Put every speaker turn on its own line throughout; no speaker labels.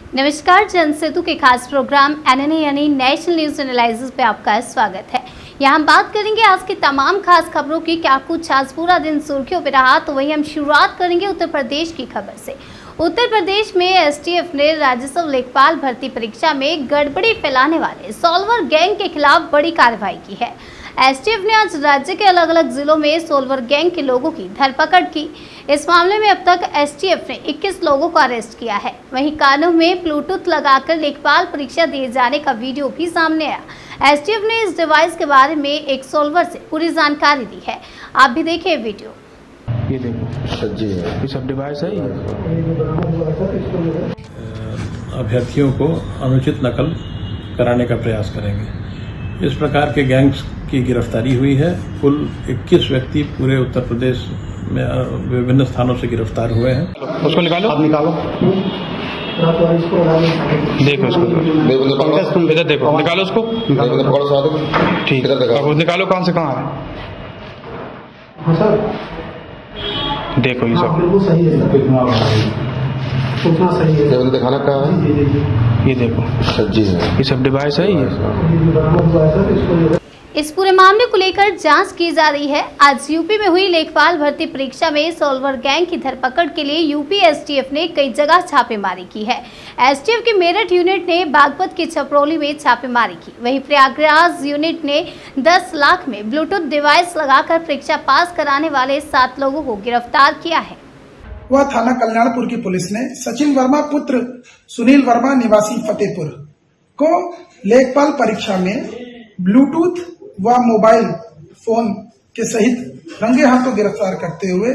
नमस्कार, जन सेतु के खास प्रोग्राम एनएनए यानी नेशनल न्यूज एनालिसिस पे आपका स्वागत है। यहाँ हम बात करेंगे आज की तमाम खास खबरों की। क्या कुछ आज पूरा दिन सुर्खियों पे रहा, तो वही हम शुरुआत करेंगे उत्तर प्रदेश की खबर से। उत्तर प्रदेश में एसटीएफ ने राजस्व लेखपाल भर्ती परीक्षा में गड़बड़ी फैलाने वाले सोल्वर गैंग के खिलाफ बड़ी कार्रवाई की है। एसटीएफ ने आज राज्य के अलग अलग जिलों में सोल्वर गैंग के लोगों की धरपकड़ की। इस मामले में अब तक एसटीएफ ने 21 लोगों को अरेस्ट किया है। वहीं कानों में ब्लूटूथ लगाकर लेखपाल परीक्षा दिए जाने का वीडियो भी सामने आया। एसटीएफ ने इस डिवाइस के बारे में एक सोल्वर से पूरी जानकारी दी है। आप भी देखिए वीडियो।
ये देखो सज्जी है, ये सब डिवाइस है।
अभ्यर्थियों को अनुचित नकल कराने का प्रयास करेंगे। इस प्रकार के गैंग्स की गिरफ्तारी हुई है। कुल 21 व्यक्ति पूरे उत्तर प्रदेश में विभिन्न स्थानों से गिरफ्तार हुए हैं।
उसको निकालो, आप निकालो, देखो इसको, तुम इधर देखो, निकालो उसको, ठीक है, निकालो कहाँ से कहाँ है, देखो ये सब दिखाना कहाँ है, ये देखो सज्जी है, ये सब डिवाइस है। ये
इस पूरे मामले को लेकर जांच की जा रही है। आज यूपी में हुई लेखपाल भर्ती परीक्षा में सोल्वर गैंग की धरपकड़ के लिए यूपी एसटीएफ ने कई जगह छापेमारी की है। एसटीएफ की मेरठ यूनिट ने बागपत की छपरौली में छापेमारी की। वहीं प्रयागराज यूनिट ने 10 लाख में ब्लूटूथ डिवाइस लगाकर परीक्षा पास कराने वाले 7 लोगों को गिरफ्तार किया है।
वह थाना कल्याणपुर की पुलिस ने सचिन वर्मा पुत्र सुनील वर्मा निवासी फतेहपुर को लेखपाल परीक्षा में ब्लूटूथ व मोबाइल फोन के सहित रंगे हाथों गिरफ्तार करते हुए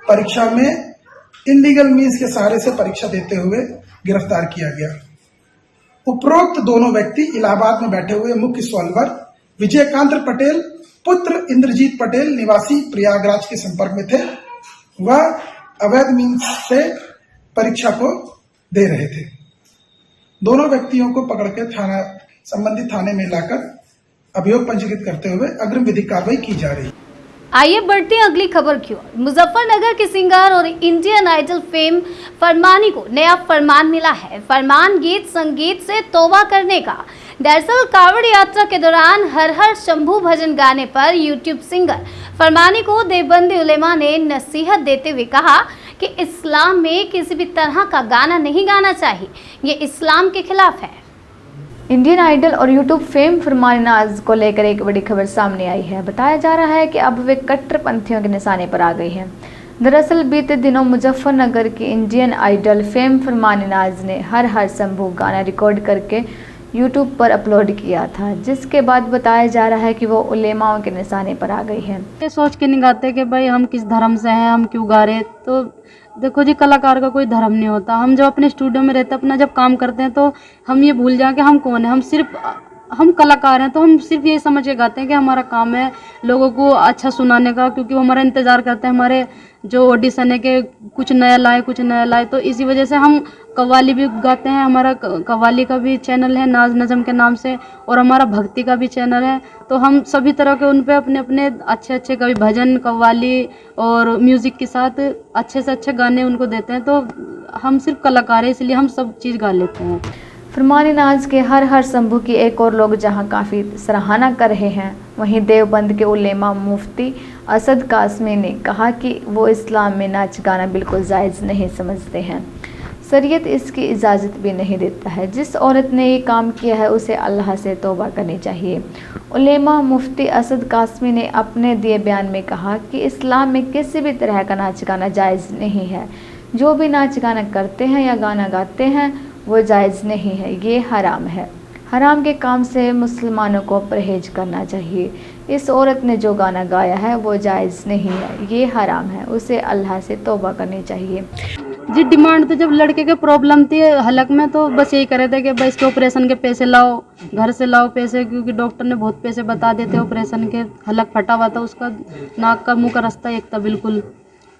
परीक्षा में इनलीगल मीन्स के सहारे से परीक्षा देते हुए गिरफ्तार किया गया। उपरोक्त दोनों व्यक्ति इलाहाबाद में बैठे हुए मुख्य सोल्वर विजयकांत पटेल पुत्र इंद्रजीत पटेल निवासी प्रयागराज के संपर्क में थे। वह अवैध मीन्स से परीक्षा को दे रहे थे। दोनों व्यक्तियों को पकड़कर संबंधित थाने में लाकर अभियोग पंजीकृत करते हुए अग्रिम विधिक कार्रवाई की जा रही है।
आइए बढ़ते हैं अगली खबर की ओर। मुजफ्फरनगर के सिंगर और इंडियन आइडल फेम फरमानी को नया फरमान मिला है। फरमान गीत संगीत से तौबा करने का। दरअसल कावड़ यात्रा के दौरान हर हर शंभू भजन गाने पर यूट्यूब सिंगर फरमानी को देवबंदी उलेमा ने नसीहत देते हुए कहा कि इस्लाम में किसी भी तरह का गाना नहीं गाना चाहिए, ये इस्लाम के खिलाफ है।
इंडियन आइडल और यूट्यूब फेम फरमान नाज को लेकर एक बड़ी खबर सामने आई है। बताया जा रहा है कि अब वे कट्टरपंथियों के निशाने पर आ गई हैं। दरअसल बीते दिनों मुजफ्फरनगर की इंडियन आइडल फेम फरमान नाज ने हर हर शंभू गाना रिकॉर्ड करके यूट्यूब पर अपलोड किया था, जिसके बाद बताया जा रहा है कि वो उलेमाओं के निशाने पर आ गई है।
ये सोच के नहीं गाते कि भाई हम किस धर्म से हैं, हम क्यों गा रहे। तो देखो जी, कलाकार का कोई धर्म नहीं होता। हम जब अपने स्टूडियो में रहते हैं, अपना जब काम करते हैं, तो हम ये भूल जाएं कि हम कौन है। हम कलाकार हैं, तो हम सिर्फ ये समझ के गाते हैं कि हमारा काम है लोगों को अच्छा सुनाने का, क्योंकि वो हमारा इंतज़ार करते हैं हमारे जो ऑडिशन है कि कुछ नया लाए। तो इसी वजह से हम कव्वाली भी गाते हैं। हमारा कव्वाली का भी चैनल है नाज नज़म के नाम से, और हमारा भक्ति का भी चैनल है। तो हम सभी तरह के उन पे अपने अपने अच्छे कभी भजन कव्वाली और म्यूज़िक के साथ अच्छे से अच्छे गाने उनको देते हैं। तो हम सिर्फ कलाकार हैं, इसलिए हम सब चीज़ गा लेते हैं।
फरमान नाज के हर हर शंभू की एक और लोग जहां काफ़ी सराहना कर रहे हैं, वहीं देवबंद के उलेमा मुफ्ती असद कासमी ने कहा कि वो इस्लाम में नाच गाना बिल्कुल जायज़ नहीं समझते हैं। शरीयत इसकी इजाज़त भी नहीं देता है। जिस औरत ने ये काम किया है उसे अल्लाह से तौबा करनी चाहिए। उलेमा मुफ्ती असद कासमी ने अपने दिए बयान में कहा कि इस्लाम में किसी भी तरह का नाच गाना जायज़ नहीं है। जो भी नाच गाना करते हैं या गाना गाते हैं वो जायज़ नहीं है, ये हराम है। हराम के काम से मुसलमानों को परहेज करना चाहिए। इस औरत ने जो गाना गाया है वो जायज़ नहीं है, ये हराम है, उसे अल्लाह से तौबा करनी चाहिए।
जी डिमांड तो जब लड़के के प्रॉब्लम थी हलक में, तो बस यही करे थे कि भाई इसके ऑपरेशन के पैसे लाओ, घर से लाओ पैसे, क्योंकि डॉक्टर ने बहुत पैसे बता देते ऑपरेशन के। हलक फटा हुआ था उसका, नाक का मुंह का रास्ता एक था बिल्कुल।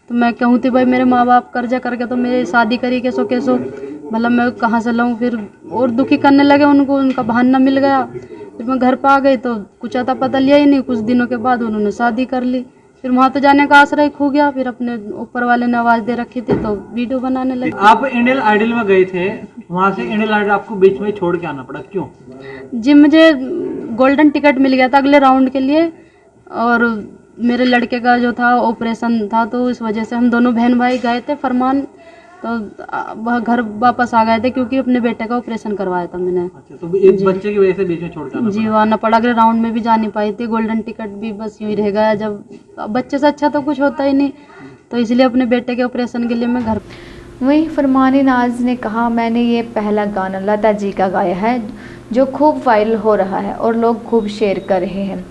तो मैं कहूँ थी भाई मेरे माँ बाप कर्जा करके तो मेरी शादी करी कैसो मतलब मैं कहाँ से लाऊं। फिर और दुखी करने लगे उनको, उनका बहाना मिल गया। फिर मैं घर पर आ गई तो कुछ आता पता लिया ही नहीं। कुछ दिनों के बाद उन्होंने शादी कर ली। फिर वहाँ तो जाने का आसरा ही खो गया। फिर अपने ऊपर वाले ने आवाज़ दे रखी थी तो वीडियो बनाने लगे।
आप इंडियन आइडल में गए थे, वहाँ से इंडियन आइडल आपको बीच में छोड़ के आना पड़ा, क्यों?
जी मुझे गोल्डन टिकट मिल गया था अगले राउंड के लिए, और मेरे लड़के का जो था ऑपरेशन था, तो इस वजह से हम दोनों बहन भाई गए थे फरमान, तो घर वापस आ गए थे क्योंकि अपने बेटे का ऑपरेशन करवाया था मैंने।
अच्छा, तो एक बच्चे की वजह से बीच में छोड़ के आना
जी आना पड़ा। अगले राउंड में भी जा नहीं पाई थी, गोल्डन टिकट भी बस यूँ ही रह गया। जब बच्चे से अच्छा तो कुछ होता ही नहीं, तो इसलिए अपने बेटे के ऑपरेशन के लिए मैं घर।
वहीं फरमानी नाज ने कहा, मैंने ये पहला गाना लता जी का गाया है जो खूब वायरल हो रहा है और लोग खूब शेयर कर रहे हैं।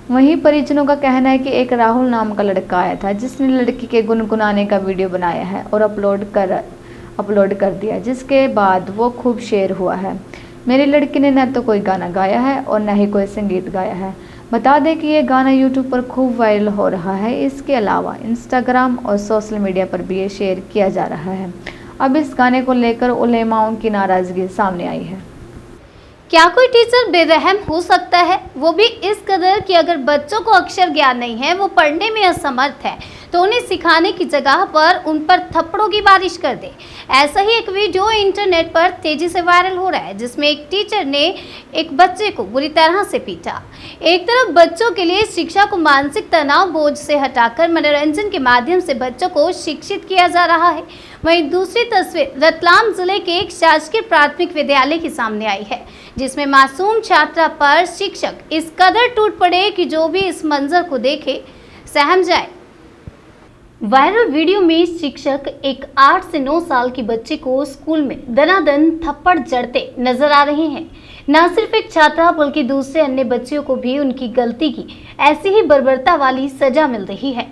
वहीं परिजनों का कहना है कि एक राहुल नाम का लड़का आया था जिसने लड़की के गुनगुनाने का वीडियो बनाया है और अपलोड कर दिया, जिसके बाद वो खूब शेयर हुआ है। मेरी लड़की ने न तो कोई गाना गाया है और न ही कोई संगीत गाया है। बता दें कि ये गाना यूट्यूब पर खूब वायरल हो रहा है। इसके अलावा इंस्टाग्राम और सोशल मीडिया पर भी ये शेयर किया जा रहा है। अब इस गाने को लेकर उलेमाओं की नाराज़गी सामने आई है।
क्या कोई टीचर बेरहम हो सकता है, वो भी इस कदर कि अगर बच्चों को अक्षर ज्ञान नहीं है, वो पढ़ने में असमर्थ है, तो उन्हें सिखाने की जगह पर उन पर थप्पड़ों की बारिश कर दे। ऐसा ही एक वीडियो इंटरनेट पर तेजी से वायरल हो रहा है जिसमें एक टीचर ने एक बच्चे को बुरी तरह से पीटा। एक तरफ बच्चों के लिए शिक्षा को मानसिक तनाव बोझ से हटाकर मनोरंजन के माध्यम से बच्चों को शिक्षित किया जा रहा है, वहीं दूसरी तस्वीर रतलाम जिले के एक शासकीय प्राथमिक विद्यालय की सामने आई है जिसमें मासूम छात्रा पर शिक्षक इस कदर टूट पड़े कि जो भी इस मंजर को देखे सहम जाए। वायरल वीडियो में शिक्षक एक 8 से 9 साल की बच्चे को स्कूल में दनादन थप्पड़ जड़ते नजर आ रहे हैं। न सिर्फ एक छात्रा बल्कि दूसरे अन्य बच्चों को भी उनकी गलती की ऐसी ही बर्बरता वाली सजा मिल रही है।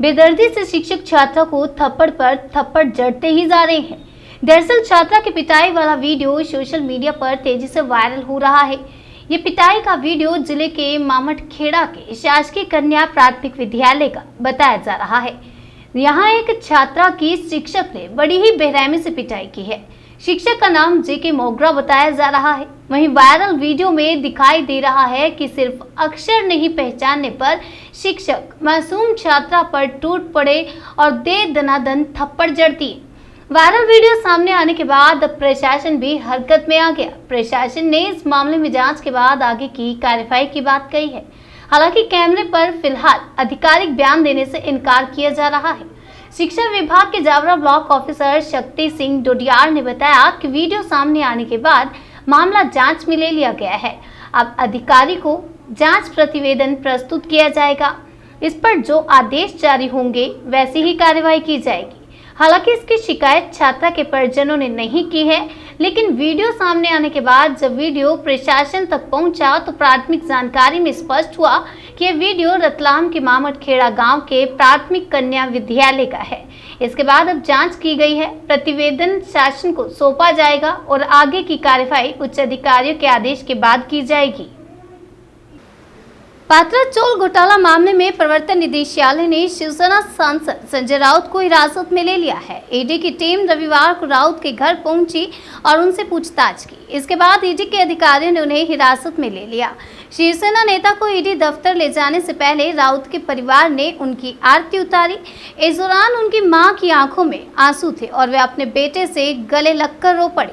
बेदर्दी से शिक्षक छात्रा को थप्पड़ पर थप्पड़ जड़ते ही जा रहे हैं। दरअसल छात्रा की पिटाई वाला वीडियो सोशल मीडिया पर तेजी से वायरल हो रहा है। ये पिटाई का वीडियो जिले के मामटखेड़ा के शासकीय कन्या प्राथमिक विद्यालय का बताया जा रहा है। यहाँ एक छात्रा की शिक्षक ने बड़ी ही बेरहमी से पिटाई की है। शिक्षक का नाम जेके मोगरा बताया जा रहा है। वहीं वायरल वीडियो में दिखाई दे रहा है कि सिर्फ अक्षर नहीं पहचानने पर शिक्षक मासूम छात्रा पर टूट पड़े और दे दनादन थप्पड़ जड़ दिए। वायरल वीडियो सामने आने के बाद अब प्रशासन भी हरकत में आ गया। प्रशासन ने इस मामले में जांच के बाद आगे की कार्रवाई की बात कही है। हालांकि कैमरे पर फिलहाल आधिकारिक बयान देने से इनकार किया जा रहा है। शिक्षा विभाग के जावरा ब्लॉक ऑफिसर शक्ति सिंह डोडियार ने बताया कि वीडियो सामने आने के बाद मामला जांच में ले लिया गया है। अब अधिकारी को जांच प्रतिवेदन प्रस्तुत किया जाएगा। इस पर जो आदेश जारी होंगे वैसी ही कार्रवाई की जाएगी। हालांकि इसकी शिकायत छात्रा के परिजनों ने नहीं की है, लेकिन वीडियो सामने आने के बाद जब वीडियो प्रशासन तक पहुंचा तो प्राथमिक जानकारी में स्पष्ट हुआ कि यह वीडियो रतलाम के मामटखेड़ा गांव के प्राथमिक कन्या विद्यालय का है। इसके बाद अब जांच की गई है। प्रतिवेदन शासन को सौंपा जाएगा और आगे की कार्रवाई उच्च अधिकारियों के आदेश के बाद की जाएगी। पात्रा चोल घोटाला मामले में प्रवर्तन निदेशालय ने शिवसेना सांसद संजय राउत को हिरासत में ले लिया है। ईडी की टीम रविवार को राउत के घर पहुंची और उनसे पूछताछ की। इसके बाद ईडी के अधिकारियों ने उन्हें हिरासत में ले लिया। शिवसेना नेता को ईडी दफ्तर ले जाने से पहले राउत के परिवार ने उनकी आरती उतारी। इस दौरान उनकी मां की आंखों में आंसू थे और वे अपने बेटे से गले लगकर रो पड़ी।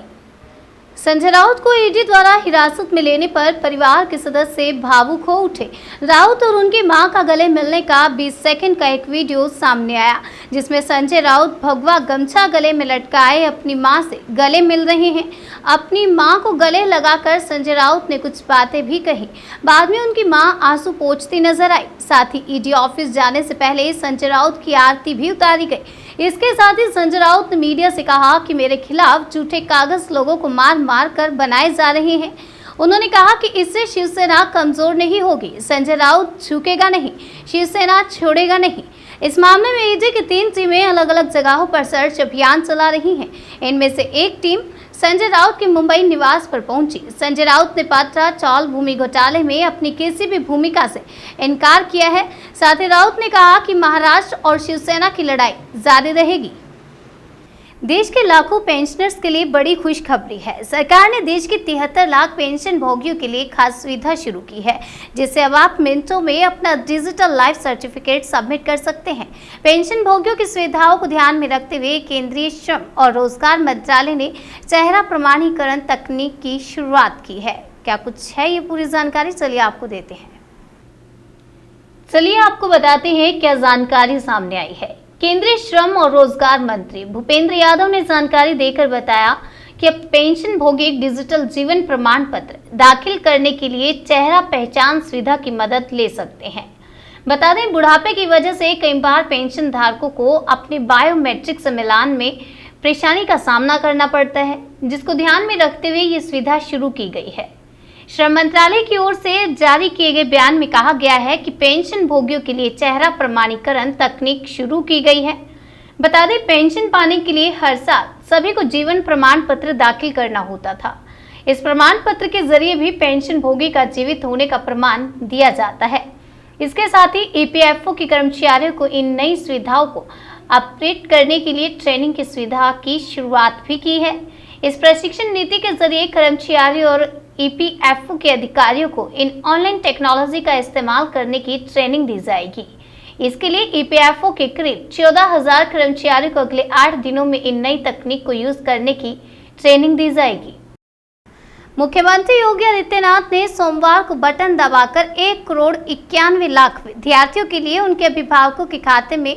संजय राउत को ईडी द्वारा हिरासत में लेने पर परिवार के सदस्य भावुक हो उठे। राउत और उनकी मां का गले मिलने का 20 सेकंड का एक वीडियो सामने आया जिसमें संजय राउत भगवा गमछा गले में लटकाए अपनी मां से गले मिल रहे हैं। अपनी मां को गले लगाकर संजय राउत ने कुछ बातें भी कही। बाद में उनकी मां आंसू पोंछती नजर आई। साथ ही ईडी ऑफिस जाने से पहले संजय राउत की आरती भी उतारी गई। इसके साथ ही संजय राउत ने मीडिया से कहा कि मेरे खिलाफ झूठे कागज लोगों को मार मार कर बनाए जा रहे हैं। उन्होंने कहा कि इससे शिवसेना कमजोर नहीं होगी। संजय राउत झुकेगा नहीं, शिवसेना छोड़ेगा नहीं। इस मामले में ईडी की 3 टीमें अलग अलग जगहों पर सर्च अभियान चला रही हैं। इनमें से एक टीम संजय राउत के मुंबई निवास पर पहुंची। संजय राउत ने पात्रा चौल भूमि घोटाले में अपनी किसी भी भूमिका से इनकार किया है। साथ ही राउत ने कहा कि महाराष्ट्र और शिवसेना की लड़ाई जारी रहेगी। देश के लाखों पेंशनर्स के लिए बड़ी खुशखबरी है। सरकार ने देश के 73 लाख पेंशन भोगियों के लिए खास सुविधा शुरू की है, जिससे अब आप मिनटों में अपना डिजिटल लाइफ सर्टिफिकेट सबमिट कर सकते हैं। पेंशन भोगियों की सुविधाओं को ध्यान में रखते हुए केंद्रीय श्रम और रोजगार मंत्रालय ने चेहरा प्रमाणीकरण तकनीक की शुरुआत की है। क्या कुछ है ये पूरी जानकारी, चलिए आपको देते हैं। चलिए आपको बताते हैं क्या जानकारी सामने आई है। केंद्रीय श्रम और रोजगार मंत्री भूपेंद्र यादव ने जानकारी देकर बताया कि अब पेंशन भोगी एक डिजिटल जीवन प्रमाण पत्र दाखिल करने के लिए चेहरा पहचान सुविधा की मदद ले सकते हैं। बता दें, बुढ़ापे की वजह से कई बार पेंशन धारकों को अपने बायोमेट्रिक से मिलान में परेशानी का सामना करना पड़ता है, जिसको ध्यान में रखते हुए ये सुविधा शुरू की गई है। श्रम मंत्रालय की ओर से जारी किए गए बयान में कहा गया है कि पेंशन भोगियों के लिए चेहरा प्रमाणीकरण तकनीक शुरू की गई है। बता दें, पेंशन पाने के लिए हर साल सभी को जीवन प्रमाण पत्र दाखिल करना होता था। इस प्रमाण पत्र के जरिए भी पेंशन भोगी का जीवित होने का प्रमाण दिया जाता है। इसके साथ ही ईपीएफओ के कर्मचारियों को इन नई सुविधाओं को अपडेट करने के लिए ट्रेनिंग की सुविधा की शुरुआत भी की है। इस प्रशिक्षण नीति के जरिए कर्मचारियों और ईपीएफओ के अधिकारियों को इन ऑनलाइन टेक्नोलॉजी का इस्तेमाल करने की ट्रेनिंग दी जाएगी। इसके लिए ईपीएफओ के करीब 14,000 कर्मचारियों को अगले 8 दिनों में इन नई तकनीक को यूज करने की ट्रेनिंग दी जाएगी। मुख्यमंत्री योगी आदित्यनाथ ने सोमवार को बटन दबाकर 1,91,00,000 विद्यार्थियों के लिए उनके अभिभावकों के खाते में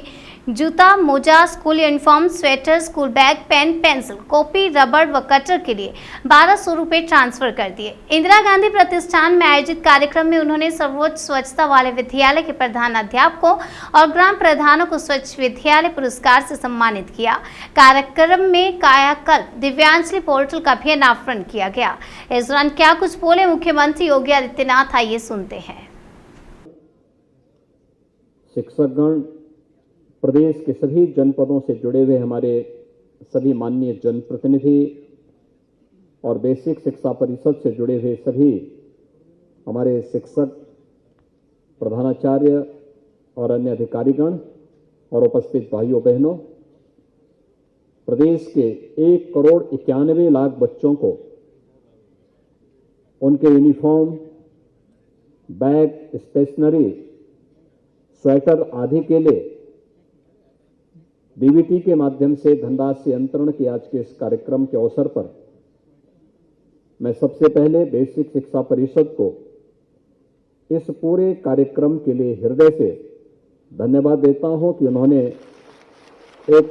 जूता, मोजा, school uniform, sweater, school bag, pen, pencil, copy, रबड़ व कटर के लिए 1,200 रुपए ट्रांसफर कर दिए। इंदिरा गांधी प्रतिष्ठान में आयोजित कार्यक्रम में उन्होंने सर्वोच्च स्वच्छता वाले विद्यालय के प्रधानाध्यापकों और ग्राम प्रधानों को स्वच्छ विद्यालय पुरस्कार से सम्मानित किया। कार्यक्रम में कायाकल्प दिव्यांजलि पोर्टल का भी अनावरण किया गया। इस दौरान क्या कुछ बोले मुख्यमंत्री योगी आदित्यनाथ, आइए सुनते हैं।
शिक्षकगण, प्रदेश के सभी जनपदों से जुड़े हुए हमारे सभी माननीय जनप्रतिनिधि और बेसिक शिक्षा परिषद से जुड़े हुए सभी हमारे शिक्षक, प्रधानाचार्य और अन्य अधिकारीगण और उपस्थित भाइयों बहनों, प्रदेश के 1,91,00,000 बच्चों को उनके यूनिफॉर्म, बैग, स्टेशनरी, स्वेटर आदि के लिए डीबीटी के माध्यम से धनराशि अंतरण के आज के इस कार्यक्रम के अवसर पर मैं सबसे पहले बेसिक शिक्षा परिषद को इस पूरे कार्यक्रम के लिए हृदय से धन्यवाद देता हूं कि उन्होंने एक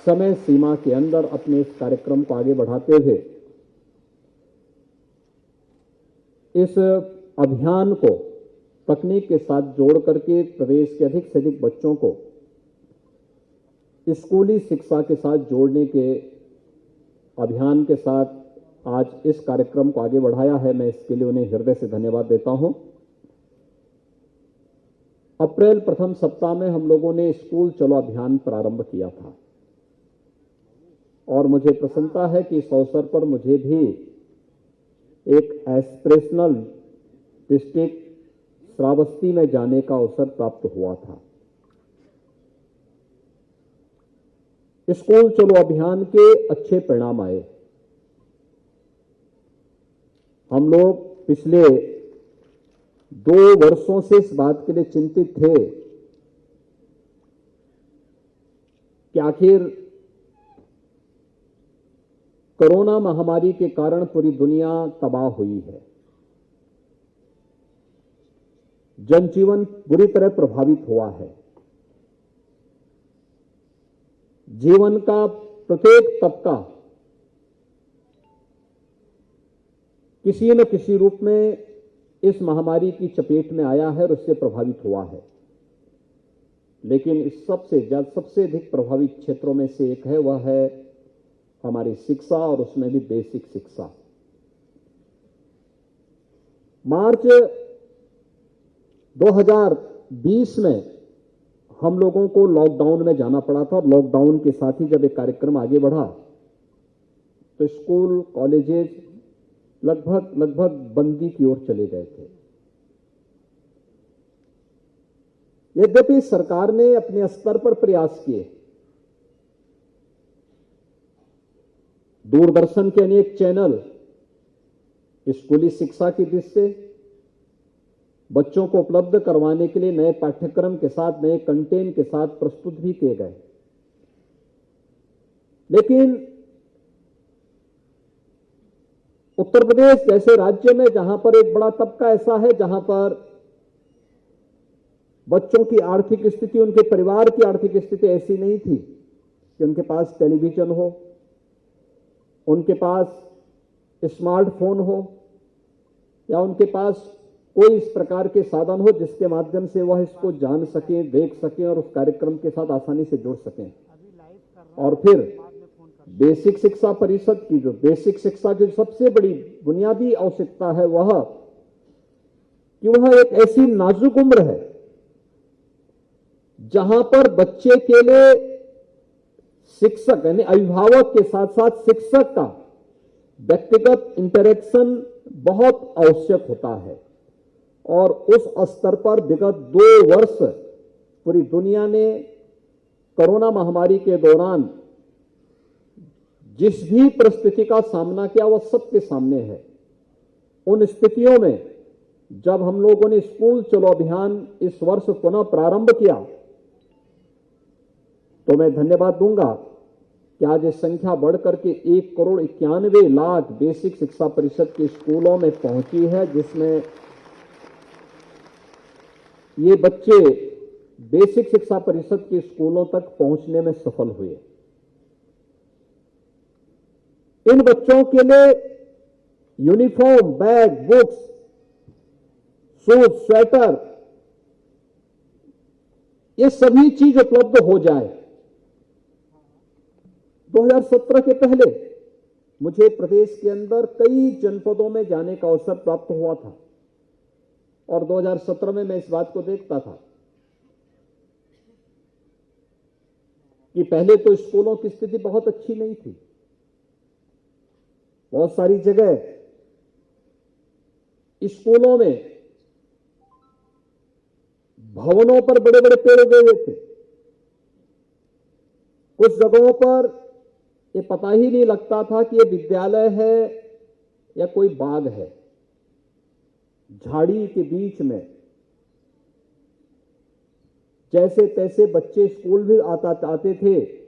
समय सीमा के अंदर अपने इस कार्यक्रम को आगे बढ़ाते हुए इस अभियान को तकनीक के साथ जोड़ करके प्रदेश के अधिक से अधिक बच्चों को स्कूली शिक्षा के साथ जोड़ने के अभियान के साथ आज इस कार्यक्रम को आगे बढ़ाया है। मैं इसके लिए उन्हें हृदय से धन्यवाद देता हूं। अप्रैल प्रथम सप्ताह में हम लोगों ने स्कूल चलो अभियान प्रारंभ किया था और मुझे प्रसन्नता है कि इस अवसर पर मुझे भी एक एस्पिरेशनल डिस्ट्रिक्ट श्रावस्ती में जाने का अवसर प्राप्त हुआ था। स्कूल चलो अभियान के अच्छे परिणाम आए। हम लोग पिछले 2 वर्षों से इस बात के लिए चिंतित थे कि आखिर कोरोना महामारी के कारण पूरी दुनिया तबाह हुई है, जनजीवन बुरी तरह प्रभावित हुआ है, जीवन का प्रत्येक तबका किसी न किसी रूप में इस महामारी की चपेट में आया है और उससे प्रभावित हुआ है। लेकिन इस सबसे अधिक प्रभावित क्षेत्रों में से एक है, वह है हमारी शिक्षा और उसमें भी बेसिक शिक्षा। मार्च 2020 में हम लोगों को लॉकडाउन में जाना पड़ा था और लॉकडाउन के साथ ही जब एक कार्यक्रम आगे बढ़ा तो स्कूल, कॉलेजेस लगभग बंदी की ओर चले गए थे। यद्यपि सरकार ने अपने स्तर पर प्रयास किए, दूरदर्शन के अनेक चैनल स्कूली शिक्षा की दृष्टि से बच्चों को उपलब्ध करवाने के लिए नए पाठ्यक्रम के साथ, नए कंटेंट के साथ प्रस्तुत भी किए गए। लेकिन उत्तर प्रदेश जैसे राज्य में, जहां पर एक बड़ा तबका ऐसा है जहां पर बच्चों की आर्थिक स्थिति, उनके परिवार की आर्थिक स्थिति ऐसी नहीं थी कि उनके पास टेलीविजन हो, उनके पास स्मार्टफोन हो, या उनके पास कोई इस प्रकार के साधन हो जिसके माध्यम से वह इसको जान सके, देख सके और उस कार्यक्रम के साथ आसानी से जुड़ सकें। और फिर बेसिक शिक्षा परिषद की जो बेसिक शिक्षा की सबसे बड़ी बुनियादी आवश्यकता है वह कि वह एक ऐसी नाजुक उम्र है जहां पर बच्चे के लिए शिक्षक यानी अभिभावक के साथ साथ शिक्षक का व्यक्तिगत इंटरेक्शन बहुत आवश्यक होता है। और उस स्तर पर विगत 2 वर्ष पूरी दुनिया ने कोरोना महामारी के दौरान जिस भी परिस्थिति का सामना किया वह सबके सामने है। उन स्थितियों में जब हम लोगों ने स्कूल चलो अभियान इस वर्ष पुनः प्रारंभ किया तो मैं धन्यवाद दूंगा कि आज ये संख्या बढ़कर के 1,91,00,000 बेसिक शिक्षा परिषद के स्कूलों में पहुंची है, जिसमें ये बच्चे बेसिक शिक्षा परिषद के स्कूलों तक पहुंचने में सफल हुए। इन बच्चों के लिए uniform, bag, books, shoes, sweater, ये सभी चीज उपलब्ध हो जाए। 2017 के पहले मुझे प्रदेश के अंदर कई जनपदों में जाने का अवसर प्राप्त हुआ था और 2017 में मैं इस बात को देखता था कि पहले तो स्कूलों की स्थिति बहुत अच्छी नहीं थी। बहुत सारी जगह स्कूलों में भवनों पर बड़े बड़े पेड़ उगे हुए थे। कुछ जगहों पर ये पता ही नहीं लगता था कि ये विद्यालय है या कोई बाग है। झाड़ी के बीच में जैसे तैसे बच्चे स्कूल भी आते थे।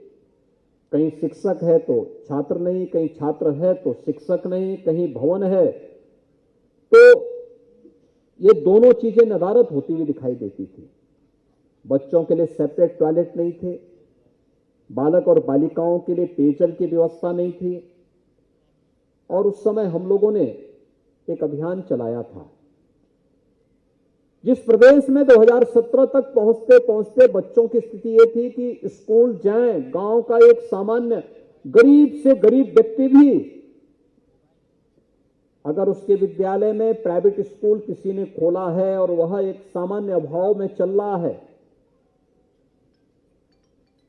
कहीं शिक्षक है तो छात्र नहीं, कहीं छात्र है तो शिक्षक नहीं, कहीं भवन है। तो ये दोनों चीजें नदारद होती हुई दिखाई देती थी। बच्चों के लिए सेपरेट टॉयलेट नहीं थे, बालक और बालिकाओं के लिए पेयजल की व्यवस्था नहीं थी। और उस समय हम लोगों ने एक अभियान चलाया था जिस प्रदेश में 2017 तक पहुंचते पहुंचते बच्चों की स्थिति यह थी कि स्कूल जाएं, गांव का एक सामान्य गरीब से गरीब व्यक्ति भी अगर उसके विद्यालय में प्राइवेट स्कूल किसी ने खोला है और वह एक सामान्य अभाव में चल रहा है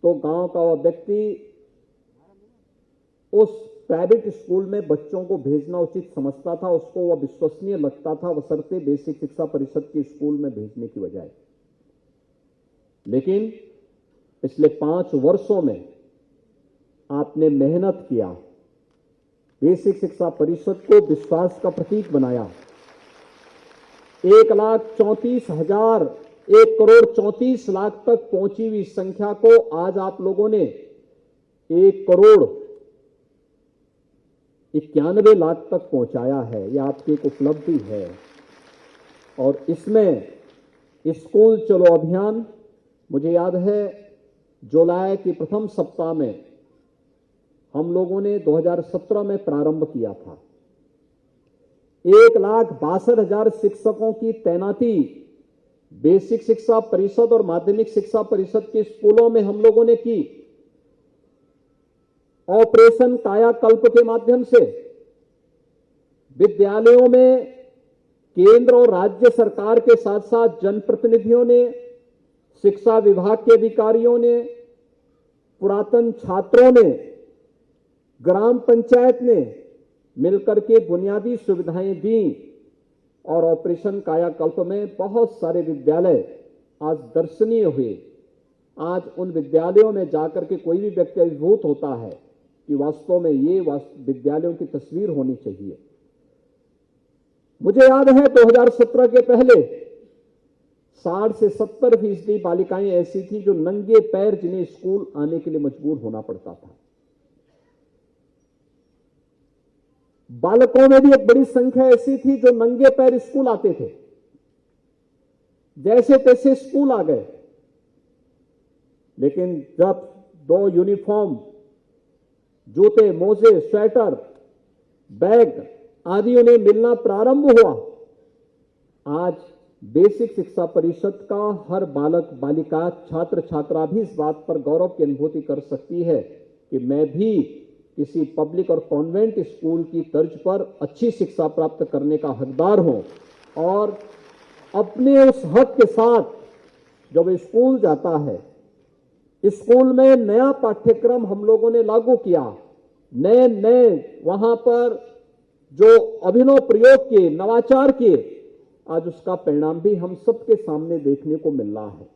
तो गांव का वह व्यक्ति उस प्राइवेट स्कूल में बच्चों को भेजना उचित समझता था, उसको वह विश्वसनीय लगता था बशर्ते बेसिक शिक्षा परिषद के स्कूल में भेजने की बजाय। लेकिन पिछले 5 वर्षों में आपने मेहनत किया, बेसिक शिक्षा परिषद को विश्वास का प्रतीक बनाया। 1,34,000 1,34,00,000 तक पहुंची हुई संख्या को आज आप लोगों ने 1,91,00,000 तक पहुंचाया है। यह आपकी एक उपलब्धि है। और इसमें स्कूल चलो अभियान, मुझे याद है जुलाई के प्रथम सप्ताह में हम लोगों ने 2017 में प्रारंभ किया था। 1,62,000 शिक्षकों की तैनाती बेसिक शिक्षा परिषद और माध्यमिक शिक्षा परिषद के स्कूलों में हम लोगों ने की। ऑपरेशन कायाकल्प के माध्यम से विद्यालयों में केंद्र और राज्य सरकार के साथ साथ जनप्रतिनिधियों ने, शिक्षा विभाग के अधिकारियों ने, पुरातन छात्रों ने, ग्राम पंचायत ने मिलकर के बुनियादी सुविधाएं दी और ऑपरेशन कायाकल्प में बहुत सारे विद्यालय आज दर्शनीय हुए। आज उन विद्यालयों में जाकर के कोई भी व्यक्ति अभिभूत होता है कि वास्तव में ये विद्यालयों की तस्वीर होनी चाहिए। मुझे याद है 2017 के पहले 60 से 70% बालिकाएं ऐसी थी जो नंगे पैर जिन्हें स्कूल आने के लिए मजबूर होना पड़ता था। बालकों में भी एक बड़ी संख्या ऐसी थी जो नंगे पैर स्कूल आते थे, जैसे तैसे स्कूल आ गए। लेकिन जब 2 यूनिफॉर्म, जूते, मोजे, स्वेटर, बैग आदि उन्हें मिलना प्रारंभ हुआ, आज बेसिक शिक्षा परिषद का हर बालक बालिका, छात्र छात्रा भी इस बात पर गौरव की अनुभूति कर सकती है कि मैं भी किसी पब्लिक और कॉन्वेंट स्कूल की तर्ज पर अच्छी शिक्षा प्राप्त करने का हकदार हूं। और अपने उस हक के साथ जब स्कूल जाता है, स्कूल में नया पाठ्यक्रम हम लोगों ने लागू किया, नए वहां पर जो अभिनव प्रयोग किए, नवाचार किए, आज उसका परिणाम भी हम सबके सामने देखने को मिल रहा है।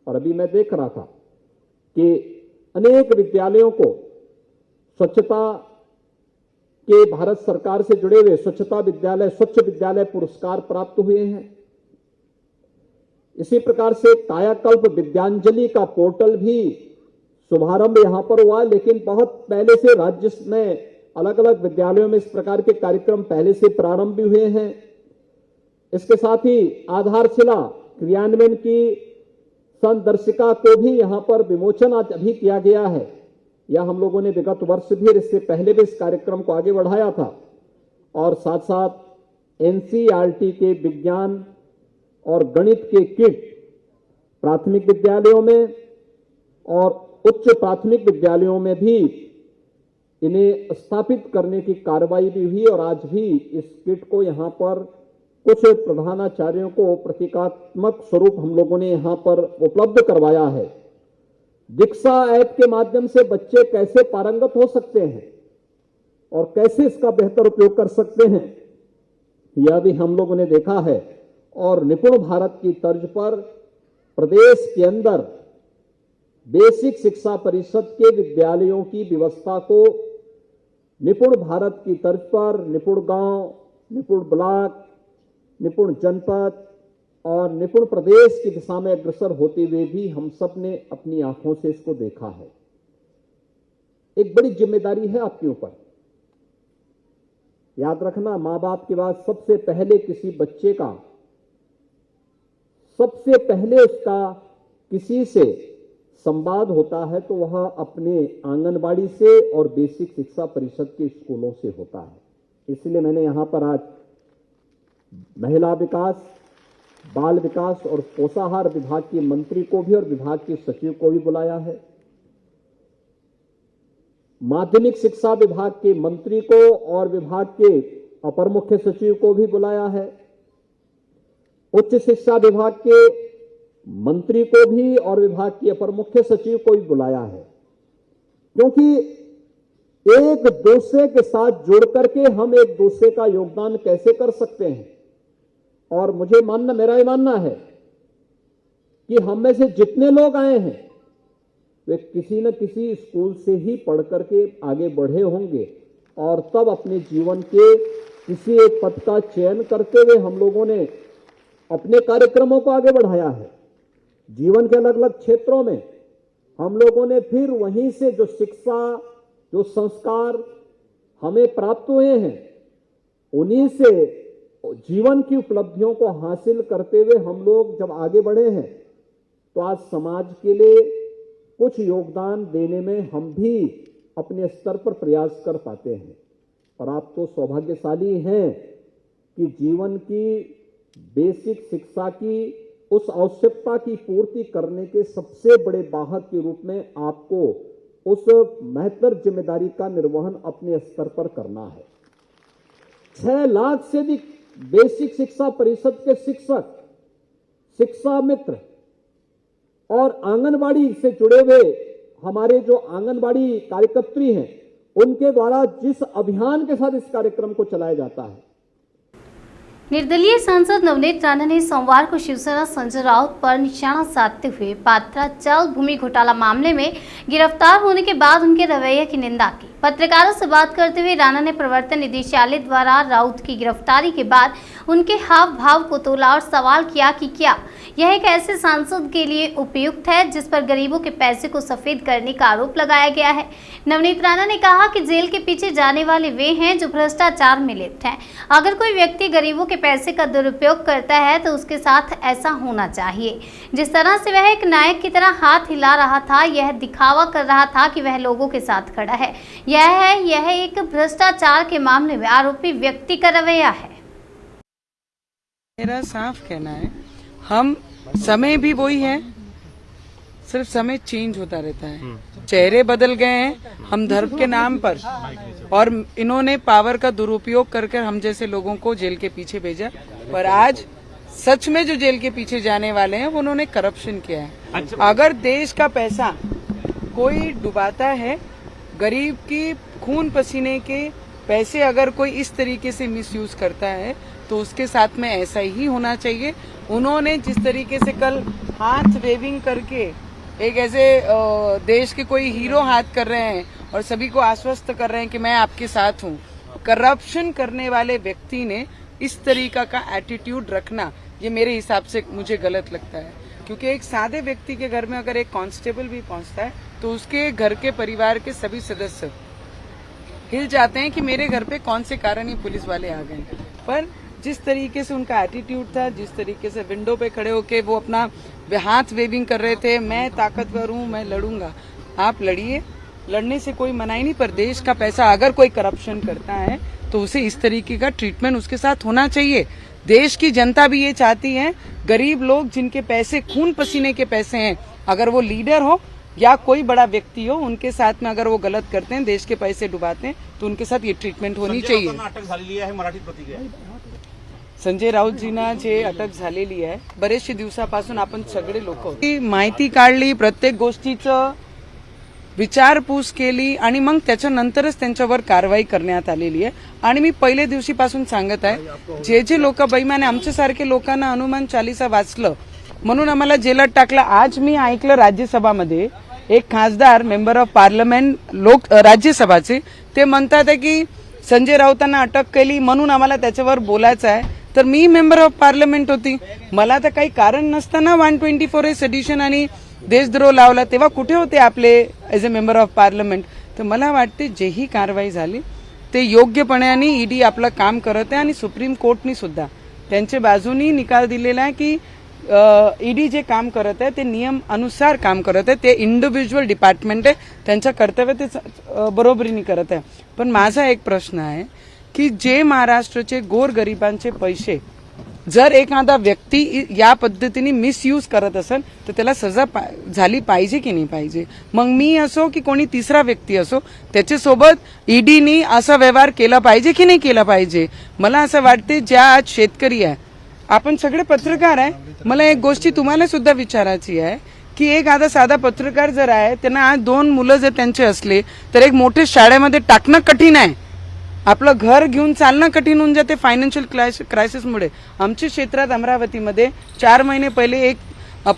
और अभी मैं देख रहा था कि अनेक विद्यालयों को स्वच्छता के भारत सरकार से जुड़े हुए स्वच्छता विद्यालय, स्वच्छ विद्यालय पुरस्कार प्राप्त हुए हैं। इसी प्रकार से कायाकल्प विद्यांजलि का पोर्टल भी शुभारंभ यहां पर हुआ, लेकिन बहुत पहले से राज्य में अलग अलग विद्यालयों में इस प्रकार के कार्यक्रम पहले से प्रारंभ भी हुए हैं। इसके साथ ही आधारशिला क्रियान्वयन की संदर्शिका को भी यहां पर विमोचन आज अभी किया गया है। यह हम लोगों ने विगत वर्ष भी, इससे पहले भी इस कार्यक्रम को आगे बढ़ाया था। और साथ साथ एनसीईआरटी के विज्ञान और गणित के किट प्राथमिक विद्यालयों में और उच्च प्राथमिक विद्यालयों में भी इन्हें स्थापित करने की कार्रवाई भी हुई। और आज भी इस किट को यहां पर कुछ प्रधानाचार्यों को प्रतीकात्मक स्वरूप हम लोगों ने यहां पर उपलब्ध करवाया है। दीक्षा ऐप के माध्यम से बच्चे कैसे पारंगत हो सकते हैं और कैसे इसका बेहतर उपयोग कर सकते हैं, यह भी हम लोगों ने देखा है। और निपुण भारत की तर्ज पर प्रदेश के अंदर बेसिक शिक्षा परिषद के विद्यालयों की व्यवस्था को निपुण भारत की तर्ज पर निपुण गांव, निपुण ब्लॉक, निपुण जनपद और निपुण प्रदेश की दिशा में अग्रसर होते हुए भी हम सब ने अपनी आंखों से इसको देखा है। एक बड़ी जिम्मेदारी है आपके ऊपर। याद रखना, मां बाप के बाद सबसे पहले किसी बच्चे का, सबसे पहले उसका किसी से संवाद होता है तो वह अपने आंगनबाड़ी से और बेसिक शिक्षा परिषद के स्कूलों से होता है। इसलिए मैंने यहां पर आज महिला विकास, बाल विकास और पोषाहार विभाग के मंत्री को भी और विभाग के सचिव को भी बुलाया है। माध्यमिक शिक्षा विभाग के मंत्री को और विभाग के अपर मुख्य सचिव को भी बुलाया है। उच्च शिक्षा विभाग के मंत्री को भी और विभाग के अपर मुख्य सचिव को भी बुलाया है, क्योंकि एक दूसरे के साथ जुड़ करके हम एक दूसरे का योगदान कैसे कर सकते हैं। और मेरा ये मानना है कि हम में से जितने लोग आए हैं वे किसी न किसी स्कूल से ही पढ़ करके आगे बढ़े होंगे और तब अपने जीवन के किसी एक पथ का चयन करते हुए हम लोगों ने अपने कार्यक्रमों को आगे बढ़ाया है। जीवन के अलग अलग क्षेत्रों में हम लोगों ने फिर वहीं से जो शिक्षा, जो संस्कार हमें प्राप्त हुए हैं, उन्हीं से जीवन की उपलब्धियों को हासिल करते हुए हम लोग जब आगे बढ़े हैं तो आज समाज के लिए कुछ योगदान देने में हम भी अपने स्तर पर प्रयास कर पाते हैं। और आप तो सौभाग्यशाली हैं कि जीवन की बेसिक शिक्षा की उस आवश्यकता की पूर्ति करने के सबसे बड़े वाहक के रूप में आपको उस महत्तर जिम्मेदारी का निर्वहन अपने स्तर पर करना है। 6 लाख से अधिक बेसिक शिक्षा परिषद के शिक्षक, शिक्षा मित्र और आंगनबाड़ी से जुड़े हुए हमारे जो आंगनबाड़ी कार्यकर्त्री हैं, उनके द्वारा जिस अभियान के साथ इस कार्यक्रम को चलाया जाता है।
निर्दलीय सांसद नवनीत राणा ने सोमवार को शिवसेना संजय राउत पर निशाना साधते हुए पात्रा चाल भूमि घोटाला मामले में गिरफ्तार होने के बाद उनके रवैये की निंदा की। पत्रकारों से बात करते हुए राणा ने प्रवर्तन निदेशालय द्वारा राउत की गिरफ्तारी के बाद उनके हाव भाव को तोला और सवाल किया कि क्या यह एक ऐसे सांसद के लिए उपयुक्त है जिस पर गरीबों के पैसे को सफेद करने का आरोप लगाया गया है। नवनीत राणा ने कहा कि जेल के पीछे जाने वाले वे हैं जो भ्रष्टाचार में लिप्त हैं। अगर कोई व्यक्ति गरीबों के पैसे का दुरुपयोग करता है तो उसके साथ ऐसा होना चाहिए। जिस तरह से वह एक नायक की तरह हाथ हिला रहा था, यह दिखावा कर रहा था कि वह लोगों के साथ खड़ा है। यह एक भ्रष्टाचार के मामले में आरोपी व्यक्ति का रवैया है।
मेरा साफ कहना है, हम समय भी वही है, सिर्फ समय चेंज होता रहता है, चेहरे बदल गए हैं हम धर्म के नाम पर, और इन्होंने पावर का दुरुपयोग करके हम जैसे लोगों को जेल के पीछे भेजा। पर आज सच में जो जेल के पीछे जाने वाले हैं वो उन्होंने करप्शन किया है। अगर देश का पैसा कोई डुबाता है, गरीब की खून पसीने के पैसे अगर कोई इस तरीके से मिसयूज करता है तो उसके साथ में ऐसा ही होना चाहिए। उन्होंने जिस तरीके से कल हाथ वेविंग करके एक ऐसे देश के कोई हीरो हाथ कर रहे हैं और सभी को आश्वस्त कर रहे हैं कि मैं आपके साथ हूँ, करप्शन करने वाले व्यक्ति ने इस तरीका का एटीट्यूड रखना, ये मेरे हिसाब से मुझे गलत लगता है। क्योंकि एक सादे व्यक्ति के घर में अगर एक कांस्टेबल भी पहुंचता है तो उसके घर के परिवार के सभी सदस्य हिल जाते हैं कि मेरे घर पे कौन से कारण ही पुलिस वाले आ गए। पर जिस तरीके से उनका एटीट्यूड था, जिस तरीके से विंडो पे खड़े होके वो अपना हाथ वेविंग कर रहे थे, मैं ताकतवर हूँ, मैं लड़ूंगा। आप लड़िए, लड़ने से कोई मनाही नहीं, पर देश का पैसा अगर कोई करप्शन करता है तो उसे इस तरीके का ट्रीटमेंट उसके साथ होना चाहिए। देश की जनता भी ये चाहती है, गरीब लोग जिनके पैसे खून पसीने के पैसे हैं, अगर वो लीडर हो या कोई बड़ा व्यक्ति हो, उनके साथ में अगर वो गलत करते हैं, देश के पैसे डुबाते हैं, तो उनके साथ ये ट्रीटमेंट होनी चाहिए।
अटक झालेली आहे, मराठी प्रतिक्रिया
संजय राऊतजींना जे अटक झालेली आहे, बरेचशे दिवसापासून आपण सगळे लोक माहिती काढली, प्रत्येक गोष्टीचं विचारपूस केली आणि मग त्याच्यानंतरच त्यांच्यावर कारवाई करण्यात आलेली आहे। आणि मी पहिल्या दिवशीपासून सांगत आहे, जे लोक बेईमान, आमच्यासारखे लोकांना हनुमान चालीसा वाचलं म्हणून आम्हाला जेलात टाकलं। आज मी ऐकलं राज्यसभामध्ये एक खासदार मेंबर ऑफ पार्लमेंट राज्यसभाचे ते म्हणतात आहे की संजय राऊतांना अटक केली म्हणून आम्हाला त्याच्यावर बोलायचं आहे। तर मी मेंबर ऑफ पार्लमेंट होती, मला तर काही कारण नसताना 124A सेडिशन आणि देशद्रोह लावला, तेव्हा कुठे होते आपले as a member of parliament. तर मला वाटते जेही कारवाई झाली ते योग्यपणे ईडी आपलं काम करत आहे आणि सुप्रीम कोर्टनी सुद्धा त्यांच्या बाजूनी निकाल दिलेला आहे की ईडी जे काम करत आहे ते नियम अनुसार काम करत आहे, ते इंडिव्हिज्युअल डिपार्टमेंट आहे, त्यांचं कर्तव्य ते बरोबरीने करत आहे। पण माझा एक प्रश्न आहे की जे महाराष्ट्राचे गोरगरिबांचे पैसे जर एखादा व्यक्ती या पद्धतीने मिसयूज करत असेल तर त्याला सजा झाली पाहिजे की नाही पाहिजे। मग मी असो की कोणी तिसरा व्यक्ती असो, त्याच्यासोबत ईडीनी असा व्यवहार केला पाहिजे की नाही केला पाहिजे। मला असं वाटते, ज्या आज शेतकरी आहे, आपण सगळे पत्रकार आहे, मला एक गोष्टी तुम्हाला सुद्धा विचारायची आहे की एक आता साधा पत्रकार जर आहे, त्यांना आज 2 मुलं जर त्यांचे असले तर एक मोठे शाळेमध्ये टाकणं कठीण आहे, आपलं घर घेऊन चालणं कठीण होऊन जाते फायनान्शियल क्रायसिसमुळे। आमच्या क्षेत्रात अमरावतीमध्ये 4 महिने पहिले एक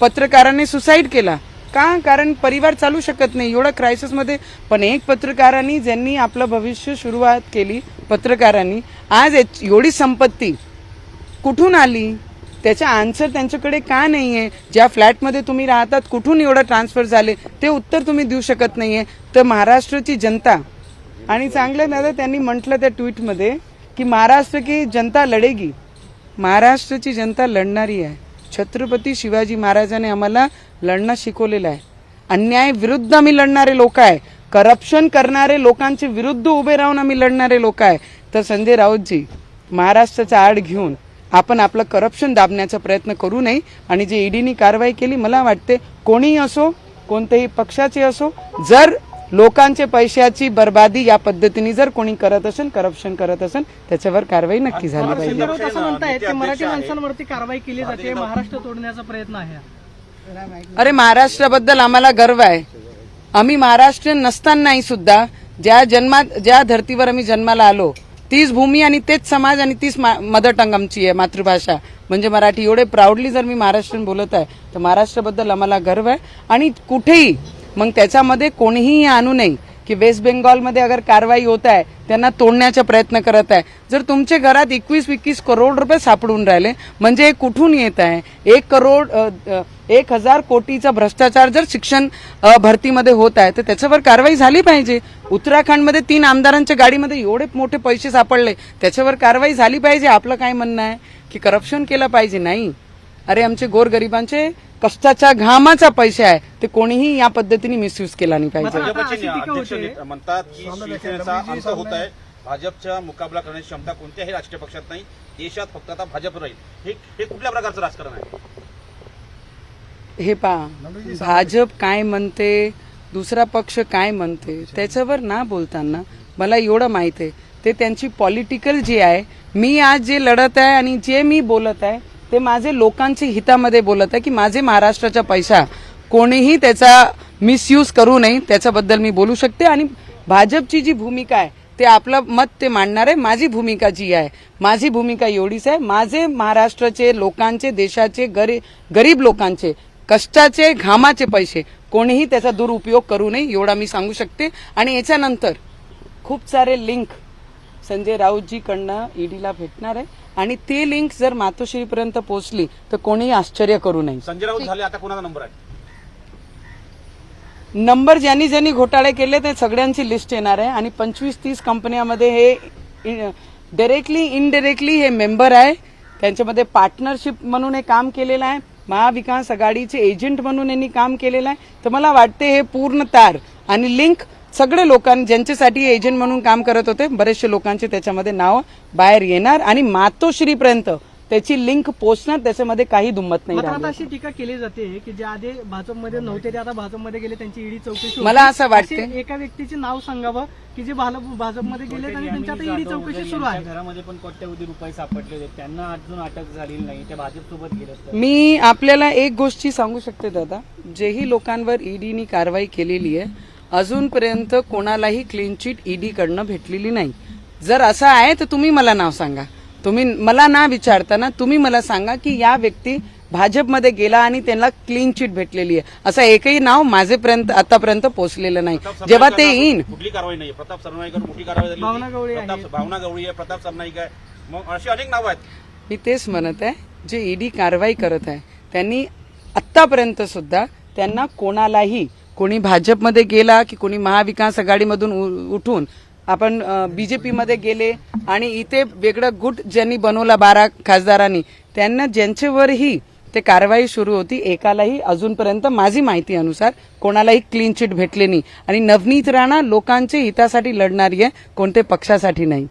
पत्रकाराने सुसाईड केला, का? कारण परिवार चालू शकत नाही एवढा क्रायसिसमध्ये। पण एक पत्रकारांनी ज्यांनी आपलं भविष्य सुरुवात केली, पत्रकारांनी आज एवढी संपत्ती कुठून आली, त्याचा आन्सर त्यांच्याकडे का नाहीये? ज्या फ्लॅटमध्ये तुम्ही राहतात कुठून एवढं ट्रान्सफर झाले ते उत्तर तुम्ही देऊ शकत नाहीये। तर महाराष्ट्राची जनता, आणि चांगलं दादा त्यांनी म्हटलं त्या ट्विटमध्ये की महाराष्ट्र की जनता लढेगी, महाराष्ट्राची जनता लढणारी आहे। छत्रपती शिवाजी महाराजांनी आम्हाला लढणं शिकवलेलं आहे, अन्याय विरुद्ध आम्ही लढणारे लोक आहे, करप्शन करणारे लोकांचे विरुद्ध उभे राहून आम्ही लढणारे लोक आहे। तर संजय राऊतजी, महाराष्ट्राचा आड घेऊन आपण आपलं करप्शन दाबण्याचा प्रयत्न करू नये। आणि जे ईडीनी कारवाई केली, मला वाटते कोणीही असो, कोणत्याही पक्षाचे असो, जर लोकांचे पैशाची बर्बादी या पद्धतीने जर कोणी करत असेल, करप्शन करत असेल, त्याच्यावर कारवाई नक्की झाली पाहिजे।
असं म्हणतायत की मराठी माणसांवरती कारवाई केली जाते, महाराष्ट्र तोडण्याचा प्रयत्न आहे।
अरे महाराष्ट्राबद्दल आम्हाला गर्व आहे, आम्ही महाराष्ट्रीयन नसतानाही सुद्धा ज्या धर्तीवर आम्ही जन्माला आलो, तीच भूमी आणि तेच समाज आणि तीच मदर टंग आमची आहे, मातृभाषा म्हणजे मराठी। एवढे प्राऊडली जर मी महाराष्ट्रीयन बोलत आहे तर महाराष्ट्राबद्दल आम्हाला गर्व आहे। आणि कुठेही मग त्याच्यामध्ये कोणीही आणू नये की वेस्ट बेंगॉलमध्ये अगर कारवाई होत आहे त्यांना तोडण्याचा प्रयत्न करत आहे. जर तुमच्या घरात 21-21 करोड रुपये सापडून राहिले म्हणजे कुठून येत आहे? 1,000 कोटीचा भ्रष्टाचार जर शिक्षण भरतीमध्ये होत आहे तर त्याच्यावर कारवाई झाली पाहिजे. उत्तराखंडमध्ये 3 आमदारांच्या गाडीमध्ये एवढे मोठे पैसे सापडले, त्याच्यावर कारवाई झाली पाहिजे. आपलं काय म्हणणं आहे की करप्शन केलं पाहिजे? नाही. अरे आमचे गोरगरिबांचे कष्टाच्या घामाचा पैसे आहे ते कोणीही या पद्धतीने मिसयूज केला नाही पाहिजे.
भाजपचे अध्यक्ष म्हणतात की शिवसेनेचा अंत होत आहे. भाजपचा मुकाबला करण्याची क्षमता कोणत्याही राजकीय पक्षात नाही. देशात फक्त आता भाजप राहील. हे कुठल्या प्रकारचं राजकारण आहे?
हे पहा, भाजप काय म्हणते, दुसरा पक्ष काय म्हणते, त्याच्यावर ना बोलताना मला एवढं माहित आहे ते त्यांची पॉलिटिकल जे आहे. मी आज जे लढत आहे आणि जे मी बोलत आहे ते माझे लोकांच्या हितामध्ये बोलत आहे की माझे महाराष्ट्राचा पैसा कोणीही त्याचा मिसयूज करू नये, त्याच्याबद्दल मी बोलू शकते. आणि भाजपची जी भूमिका आहे ते आपलं मत ते मांडणार आहे. माझी भूमिका जी आहे, माझी भूमिका एवढीच आहे, माझे महाराष्ट्राचे लोकांचे, देशाचे गरीब लोकांचे कष्टाचे घामाचे पैसे कोणीही त्याचा दुरुपयोग करू नये एवढा मी सांगू शकते. आणि याच्यानंतर खूप सारे लिंक संजय राऊतजीकडनं ईडीला भेटणार आहे आणि ते लिंक जर मातोश्रीपर्यंत पोहोचली तर कोणीही आश्चर्य करू नये.
संजय राऊत झाले, आता कोणाचा नंबर आहे?
नंबर ज्यांनी ज्यांनी घोटाळे केले ते सगळ्यांची लिस्ट येणार आहे आणि 25-30 कंपन्यांमध्ये हे डायरेक्टली इनडायरेक्टली हे मेंबर आहे. त्यांच्यामध्ये पार्टनरशिप म्हणून हे काम केलेलं आहे. महाविकास आघाडीचे एजंट म्हणून यांनी काम केलेलं आहे. तर मला वाटते हे पूर्ण तार आणि लिंक सगळे लोकांनी ज्यांच्यासाठी एजंट म्हणून काम करत होते बरेचसे लोकांचे त्याच्यामध्ये नाव बाहेर येणार आणि मातोश्रीपर्यंत त्याची लिंक पोहोचणार. त्याच्यामध्ये काही दुम्मत नाही.
आता अशी टीका केली जाते की जे आधी भाजपमध्ये नव्हते ते आता भाजपमध्ये गेले, त्यांची ईडी चौकशी.
मला असं वाटते
एका व्यक्तीचे नाव सांगावं की जे भाजपमध्ये गेले आणि त्यांची आता ईडी चौकशी सुरू आहे.
घरामध्ये पण कोट्यवधी रुपये सापडले होते, त्यांना अजून अटक झालेली नाही, ते भाजपसोबत गेले.
मी आपल्याला एक गोष्टी सांगू शकते दादा, जेही लोकांवर ईडीनी कारवाई केलेली आहे अजूनपर्यंत कोणालाही क्लीन चिट ईडीकडनं भेटलेली नाही. जर असं आहे तर तुम्ही मला नाव सांगा. तुम्ही मला ना विचारताना तुम्ही मला सांगा की या व्यक्ती भाजपमध्ये गेला आणि त्यांना क्लीन चिट भेटलेली आहे. असं एकही नाव माझेपर्यंत आतापर्यंत पोहोचलेलं नाही. जेव्हा ते येईन
कुठली कारवाई नाही. प्रताप सरनाईकर मोठी कारवाई झाली, भावना गवळी आहे, प्रताप सरनाईक आहे, मग अशी अनेक नावं आहेत.
मी तेच म्हणत आहे, जे ईडी कारवाई करत आहे त्यांनी आतापर्यंत सुद्धा त्यांना कोणी भाजपमध्ये गेला की कोणी महाविकास आघाडीमधून उठून आपण बीजेपीमध्ये गेले आणि इथे वेगळं गुट ज्यांनी बनवला 12 खासदारांनी, त्यांना ज्यांच्यावरही ते कारवाई सुरू होती एकालाही अजूनपर्यंत माझी माहिती अनुसार कोणालाही क्लीन चिट भेटले नाही. आणि नवनीत राणा लोकांच्या हितासाठी लढणारी आहे, कोणत्या पक्षासाठी नाही.